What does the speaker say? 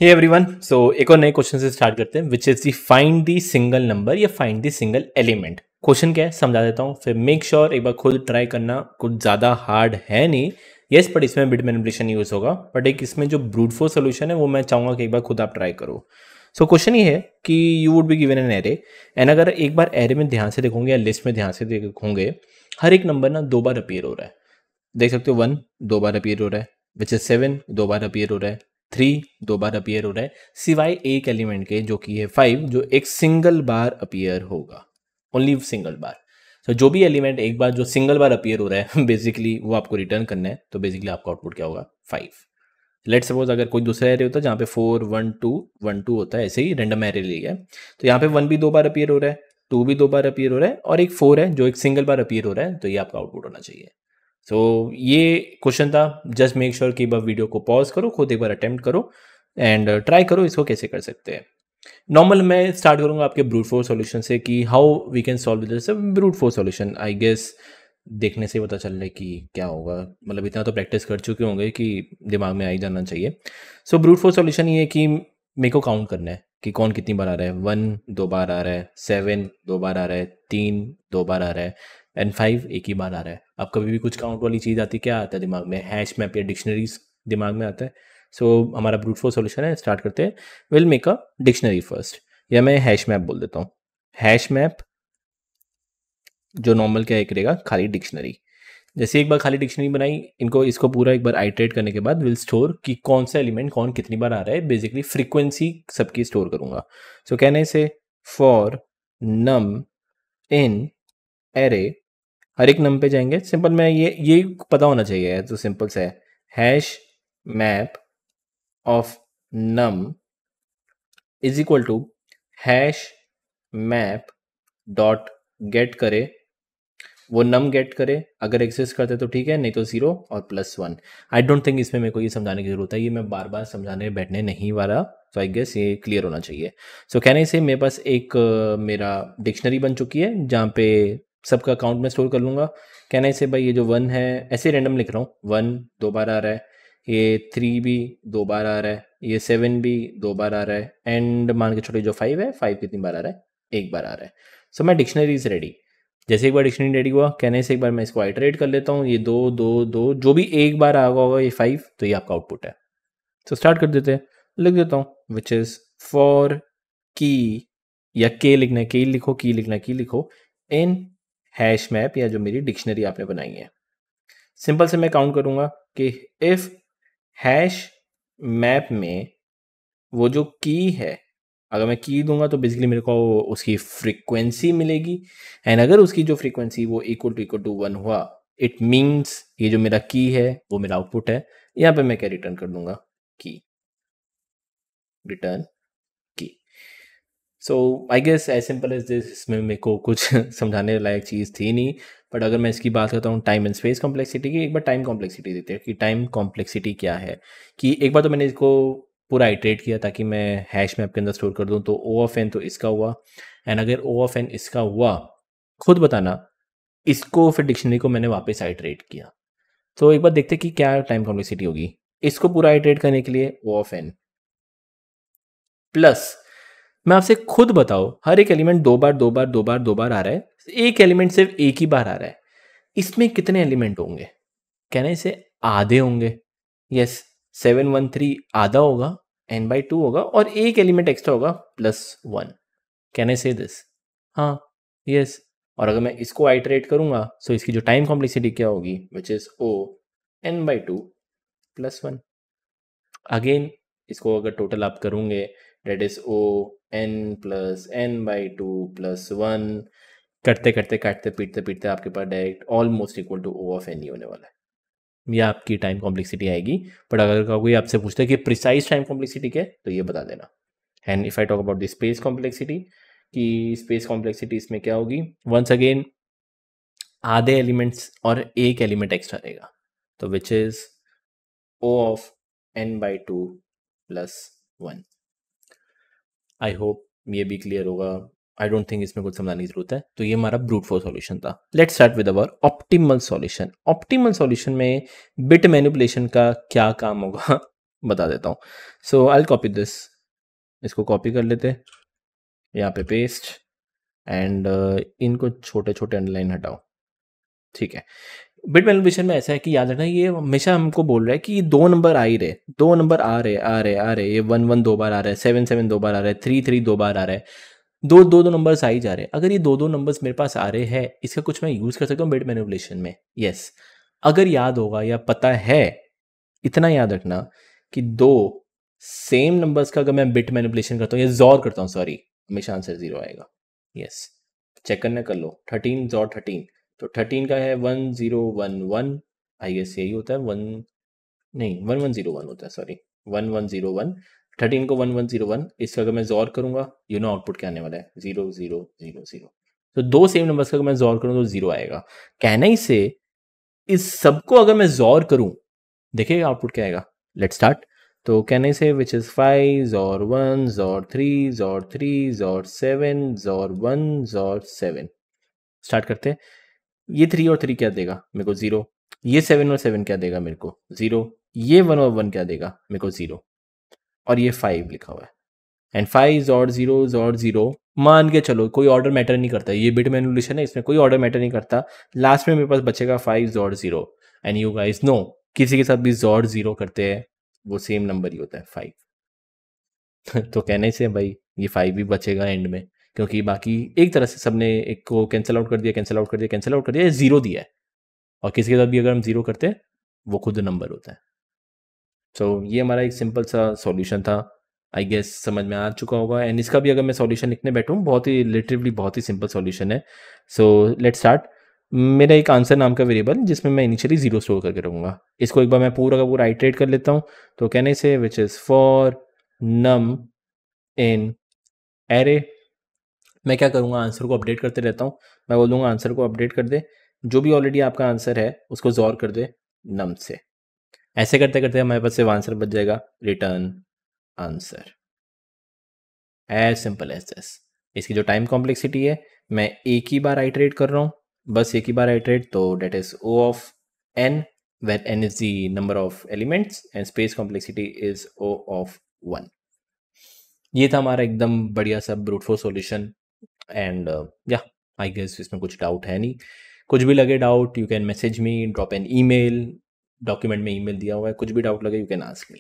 Hey everyone, सो एक और नए क्वेश्चन से स्टार्ट करते हैं which is the find the single number या find the single element. Question क्या है समझा देता हूँ, फिर मेक श्योर एक बार खुद ट्राई करना। कुछ ज़्यादा हार्ड है नहीं, यस, बट इसमें बिट मैनिपुलेशन यूज होगा। बट एक इसमें जो ब्रूट फोर्स सोल्यूशन है वो मैं चाहूँगा कि एक बार खुद आप ट्राई करो। सो क्वेश्चन ये है कि you would be given an array, and अगर एक बार एरे में ध्यान से देखोगे या लिस्ट में ध्यान से देखोगे, हर एक नंबर ना 2 बार अपीयर हो रहा है। देख सकते हो 1 2 बार अपीयर हो रहा है, विच इज 7 2 बार अपीयर हो रहा है, 3 2 बार अपीयर हो रहा है, सिवाय एक एलिमेंट के जो कि है 5, जो एक सिंगल बार अपीयर होगा, ओनली सिंगल बार। तो जो भी एलिमेंट एक बार जो सिंगल बार अपीयर हो रहा है बेसिकली वो आपको रिटर्न करना है। तो बेसिकली आपका आउटपुट क्या होगा 5। लेट सपोज अगर कोई दूसरा एरे होता है जहाँ पे 4 1 2 1 2 होता है, ऐसे ही रैंडम एरे लिया है, तो यहाँ पे 1 भी 2 बार अपीयर हो रहा है, 2 भी 2 बार अपीयर हो रहा है, और एक 4 है जो एक सिंगल बार अपीयर हो रहा है। तो ये आपका आउटपुट होना चाहिए। सो ये क्वेश्चन था। जस्ट मेक श्योर कि एक बार वीडियो को पॉज करो, खुद एक बार अटेम्प्ट करो एंड ट्राई करो इसको कैसे कर सकते हैं। नॉर्मल मैं स्टार्ट करूंगा आपके ब्रूट फोर्स सॉल्यूशन से कि how we can solve this brute force solution. I guess देखने से पता चल रहा है कि क्या होगा, मतलब इतना तो प्रैक्टिस कर चुके होंगे कि दिमाग में आ ही जाना चाहिए। सो ब्रूट फोर्स सॉल्यूशन ये है कि मेरे को काउंट करना है कि कौन कितनी बार आ रहा है। 1 2 बार आ रहा है, 7 2 बार आ रहा है, 3 2 बार आ रहा है, एंड 5 एक ही बार आ रहा है। अब कभी भी कुछ काउंट वाली चीज़ आती है, क्या आता है दिमाग में? हैश मैप या डिक्शनरीज दिमाग में आता है। सो हमारा ब्रूट फोर्स सॉल्यूशन है, स्टार्ट करते हैं। Will make a dictionary first, या मैं हैश मैप बोल देता हूँ। हैश मैप जो नॉर्मल क्या एक रहेगा, खाली डिक्शनरी। जैसे एक बार खाली डिक्शनरी बनाई, इसको पूरा एक बार आइटरेट करने के बाद विल स्टोर कि कौन सा एलिमेंट कौन कितनी बार आ रहा है। बेसिकली फ्रीक्वेंसी सबकी स्टोर करूंगा। सो कहने से फॉर नम इन एरे, हर एक नम पे जाएंगे। सिंपल में ये पता होना चाहिए, तो सिंपल से है hash map of num is equal to hash map dot get करे, वो नम गेट करे, अगर एग्जिस्ट करते तो ठीक है, नहीं तो 0 और +1। आई डोंट थिंक इसमें मेरे को ये समझाने की जरूरत है, ये मैं बार बार समझाने बैठने नहीं वाला। तो आई गेस ये क्लियर होना चाहिए। सो कहने से मेरे पास एक मेरा डिक्शनरी बन चुकी है जहाँ पे सबका अकाउंट में स्टोर कर लूँगा। कहने से भाई ये जो 1 है, ऐसे रैंडम लिख रहा हूँ, 1 2 बार आ रहा है, ये 3 भी 2 बार आ रहा है, ये 7 भी 2 बार आ रहा है, एंड मान के छोटे जो 5 है, 5 कितनी बार आ रहा है? एक बार आ रहा है। सो मैं डिक्शनरी इज रेडी। जैसे एक बार डिक्शनरी रेडी हुआ, कहने से एक बार मैं इसको आइटरेट कर लेता हूँ। ये 2 2 2 जो भी एक बार आ होगा ये 5, तो ये आपका आउटपुट है। तो स्टार्ट कर देते हैं, लिख देता हूँ विच इज फॉर की, या के लिखना है के लिखो, की लिखना है की लिखो, इन हैश मैप या जो मेरी डिक्शनरी आपने बनाई है। सिंपल से मैं काउंट करूंगा कि इफ हैश मैप में वो जो की है, अगर मैं की दूंगा तो बेसिकली मेरे को उसकी फ्रीक्वेंसी मिलेगी, एंड अगर उसकी जो फ्रीक्वेंसी वो इक्वल टू 1 हुआ, इट मीन्स ये जो मेरा की है वो मेरा आउटपुट है। यहाँ पे मैं क्या रिटर्न कर दूंगा? की, रिटर्न की। So I guess as simple as this. इसमें मेरे को कुछ समझाने लायक चीज़ थी नहीं। बट अगर मैं इसकी बात करता हूँ टाइम एंड स्पेस कॉम्प्लेक्सिटी की, एक बार टाइम कॉम्प्लेक्सिटी देते हैं कि टाइम कॉम्प्लेक्सिटी क्या है। कि एक बार तो मैंने इसको पूरा आइटरेट किया ताकि मैं हैश मैप के अंदर स्टोर कर दूँ, तो ओ ऑफ एन तो इसका हुआ, एंड अगर ओ ऑफ एन इसका हुआ, खुद बताना इसको फिर डिक्शनरी को मैंने वापस आइटरेट किया। तो एक बार देखते कि क्या टाइम कॉम्प्लेक्सिटी होगी। इसको पूरा आइटरेट करने के लिए ओ ऑफ एन प्लस, मैं आपसे खुद बताओ, हर एक एलिमेंट 2 बार 2 बार 2 बार 2 बार आ रहा है, एक एलिमेंट सिर्फ एक ही बार आ रहा है, इसमें कितने एलिमेंट होंगे? कहने से आधे होंगे। यस, 713 आधा होगा, n/2 होगा, और एक एलिमेंट एक्स्ट्रा होगा +1। कहने से दिस, हाँ, यस। और अगर मैं इसको आइटरेट करूंगा तो इसकी जो टाइम कॉम्प्लेक्सिटी क्या होगी, which is O n/2 +1। Again इसको अगर टोटल आप करोगे, date is O n + n/2 +1, करते करते काटते पीटते पीटते आपके पास direct almost equal to O of n ही होने वाला है। ये आपकी टाइम कॉम्प्लेक्सिटी आएगी। बट अगर कोई आपसे पूछता है कि प्रिसाइज टाइम कॉम्प्लेक्सिटी क्या है, तो ये बता देना। And if I talk about the space complexity, कि स्पेस कॉम्प्लेक्सिटी इसमें क्या होगी, वंस अगेन आधे एलिमेंट्स और एक एलिमेंट एक्स्ट्रा रहेगा, तो which is O of n/2 +1। I hope ये भी क्लियर होगा। आई डोंट थिंक इसमें कुछ समझाने की जरूरत है। तो ये हमारा ब्रूट फोर्स सॉल्यूशन था। Let's start with our optimal solution. Optimal solution में बिट मैनिपुलेशन का क्या काम होगा बता देता हूँ। सो आई विल कॉपी दिस, इसको कॉपी कर लेते हैं, यहाँ पे पेस्ट, एंड इनको छोटे छोटे अंडरलाइन हटाओ, ठीक है। बिट मैनिपुलेशन में ऐसा है कि याद रखना, ये हमेशा हमको बोल रहा है कि ये दो नंबर आ ही रहे, दो नंबर आ रहे, ये 1 1 दो बार आ रहा है, 7 7 दो बार आ रहा है, 3 3 दो बार आ रहा है, दो नंबर्स आ ही जा रहे हैं। अगर ये दो नंबर्स मेरे पास आ रहे हैं, इसका कुछ मैं यूज़ कर सकता हूँ बिट मैनिपुलेशन में? यस। अगर याद होगा या पता है, इतना याद रखना कि दो सेम नंबर्स का अगर मैं बिट मैनिपुलेशन करता हूँ या जॉर करता हूँ, सॉरी, हमेशा आंसर 0 आएगा। यस, चेक करना, कर लो। 13 जॉर 13, तो 13 का है 1011, आई गेस यही होता है, 1 नहीं 1101 होता है, सॉरी 1101। 13 को 1101, इसका अगर मैं जॉर करूंगा, यू नो आउटपुट क्या आने वाला है, 0 0 0 0। तो दो सेम नंबर्स का अगर मैं जॉर करूँ तो 0 आएगा। कहना ही से इस सबको अगर मैं जॉर करूं, देखिए आउटपुट क्या आएगा। Let start. तो कहने से विच इज 5 और 1 और 3 और 3 और 7 और 1 और 7। स्टार्ट करते हैं। ये 3 और 3 क्या देगा मेरे को, 0। ये 7 और 7 क्या देगा मेरे को, 0। ये 1 और 1 क्या देगा मेरे को, 0। और ये 5 लिखा हुआ है, एंड 5 और 0 और 0। मान के चलो कोई ऑर्डर मैटर नहीं करता, ये बिट मैनिपुलेशन है, इसमें कोई ऑर्डर मैटर नहीं करता। लास्ट में मेरे पास बचेगा 5 और 0, एंड यू गाइस नो किसी के साथ भी जॉर्ड 0 करते हैं वो सेम नंबर ही होता है, 5। तो कहने से भाई ये 5 भी बचेगा एंड में, क्योंकि बाकी एक तरह से सबने एक को कैंसिल आउट कर दिया, कैंसिल आउट कर दिया, कैंसिल आउट कर दिया, 0 दिया है। और किसी के साथ भी अगर हम 0 करते हैं वो खुद नंबर होता है। सो ये हमारा एक सिंपल सा सॉल्यूशन था, आई गेस समझ में आ चुका होगा। एंड इसका भी अगर मैं सॉल्यूशन लिखने बैठूँ, बहुत ही लिटरली बहुत ही सिंपल सॉल्यूशन है। So let's start. मेरा एक आंसर नाम का वेरिएबल जिसमें मैं इनिशियली 0 स्टोर करके रखूँगा, इसको एक बार मैं पूरा का पूरा आइटरेट कर लेता हूँ। तो कहने से which is for num in array, मैं क्या करूँगा, आंसर को अपडेट करते रहता हूँ। मैं बोल दूंगा आंसर को अपडेट कर दे, जो भी ऑलरेडी आपका आंसर है उसको जॉर कर दे नम से। ऐसे करते करते हमारे पास सिर्फ आंसर बच जाएगा, return answer, as simple as this. इसकी जो टाइम कॉम्प्लेक्सिटी है, मैं एक ही बार आइटरेट कर रहा हूँ, बस एक ही बार आइटरेट, तो that is O of n, where n is the number of elements and space complexity is O of 1। ये था हमारा एकदम बढ़िया सा ब्रूट फोर्स सॉल्यूशन। एंड या आई गेस इसमें कुछ डाउट है नहीं। कुछ भी लगे doubt, you can message me, drop an email, document में ईमेल दिया हुआ है, कुछ भी डाउट लगे यू कैन आस्क मी।